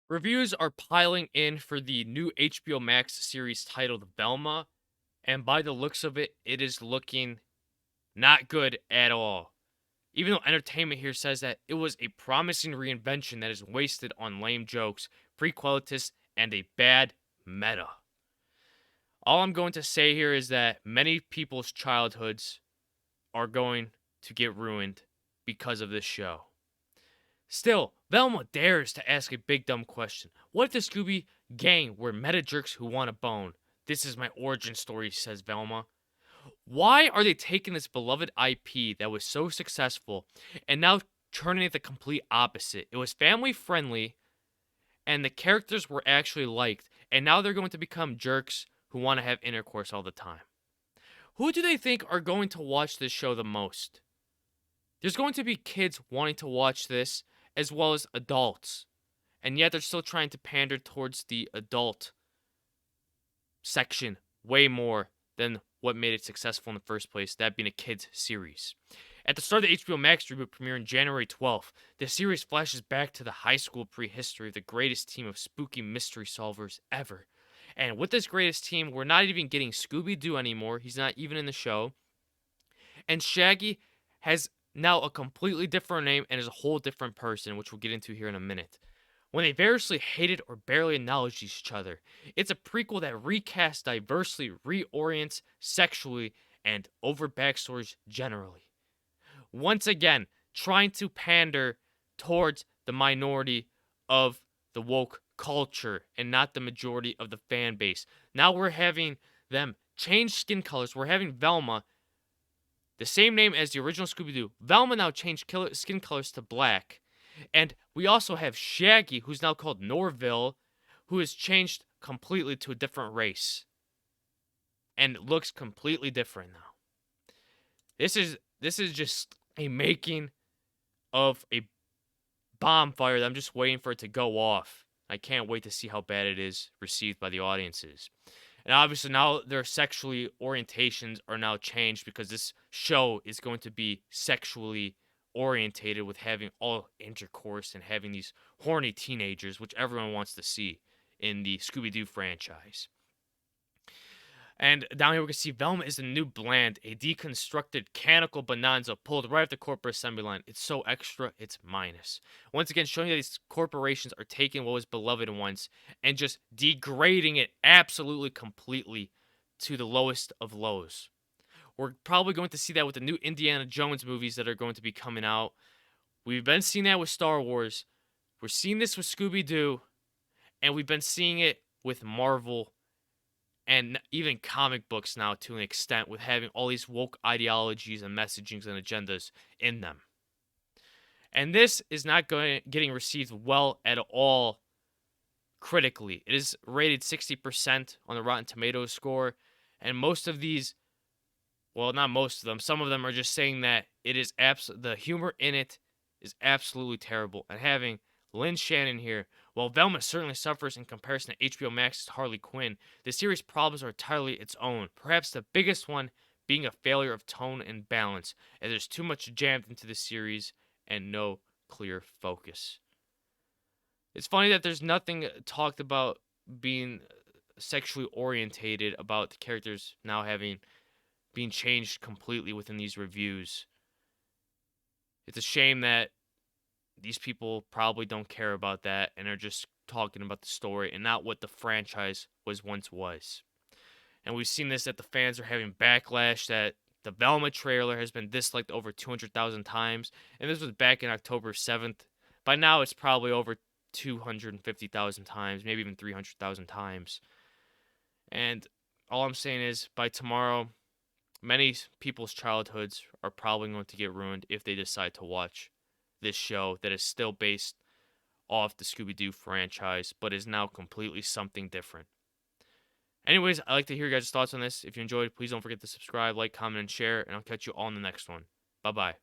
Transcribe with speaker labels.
Speaker 1: Reviews are piling in for the new HBO Max series titled Velma, and by the looks of it, it is looking not good at all. Even though entertainment here says that it was a promising reinvention that is wasted on lame jokes, prequelitis, and a bad meta. All I'm going to say here is that many people's childhoods are going to get ruined because of this show. Still, Velma dares to ask a big dumb question. What if the Scooby gang were meta jerks who want a bone? This is my origin story, says Velma. Why are they taking this beloved IP that was so successful and now turning it the complete opposite? It was family friendly and the characters were actually liked, and now they're going to become jerks who want to have intercourse all the time. Who do they think are going to watch this show the most? There's going to be kids wanting to watch this as well as adults. And yet they're still trying to pander towards the adult section way more than what made it successful in the first place, that being a kids series. At the start of the HBO Max reboot premiering January 12th, the series flashes back to the high school prehistory of the greatest team of spooky mystery solvers ever. And with this greatest team, we're not even getting Scooby-Doo anymore. He's not even in the show. And Shaggy has now a completely different name and is a whole different person, which we'll get into here in a minute. When they variously hated or barely acknowledged each other, it's a prequel that recasts diversely, reorients sexually, and over backstories generally. Once again, trying to pander towards the minority of the woke culture and not the majority of the fan base. Now we're having them change skin colors. We're having Velma, the same name as the original Scooby-Doo. Velma now changed skin colors to black. And we also have Shaggy, who's now called Norville, who has changed completely to a different race. And looks completely different now. This is just a making of a bonfire that I'm just waiting for it to go off. I can't wait to see how bad it is received by the audiences. And obviously now their sexually orientations are now changed because this show is going to be sexually orientated with having all intercourse and having these horny teenagers, which everyone wants to see in the Scooby-Doo franchise. And down here we can see Velma is a new Bland, a deconstructed canonical bonanza pulled right off the corporate assembly line. It's so extra, it's minus. Once again, showing that these corporations are taking what was beloved once and just degrading it absolutely completely to the lowest of lows. We're probably going to see that with the new Indiana Jones movies that are going to be coming out. We've been seeing that with Star Wars. We're seeing this with Scooby-Doo. And we've been seeing it with Marvel and even comic books now to an extent, with having all these woke ideologies and messagings and agendas in them. And this is not getting received well at all critically. It is rated 60% on the Rotten Tomatoes score, and most of these, well, not most of them, some of them are just saying that it is the humor in it is absolutely terrible. And having Lynn Shannon here, while Velma certainly suffers in comparison to HBO Max's Harley Quinn, the series' problems are entirely its own, perhaps the biggest one being a failure of tone and balance, as there's too much jammed into the series and no clear focus. It's funny that there's nothing talked about being sexually orientated about the characters now having being changed completely within these reviews. It's a shame that these people probably don't care about that and are just talking about the story and not what the franchise was. And we've seen this, that the fans are having backlash, that the Velma trailer has been disliked over 200,000 times. And this was back in October 7th. By now, it's probably over 250,000 times, maybe even 300,000 times. And all I'm saying is, by tomorrow, many people's childhoods are probably going to get ruined if they decide to watch this show that is still based off the Scooby-Doo franchise, but is now completely something different. Anyways, I'd like to hear your guys' thoughts on this. If you enjoyed, please don't forget to subscribe, like, comment, and share, and I'll catch you all in the next one. Bye-bye.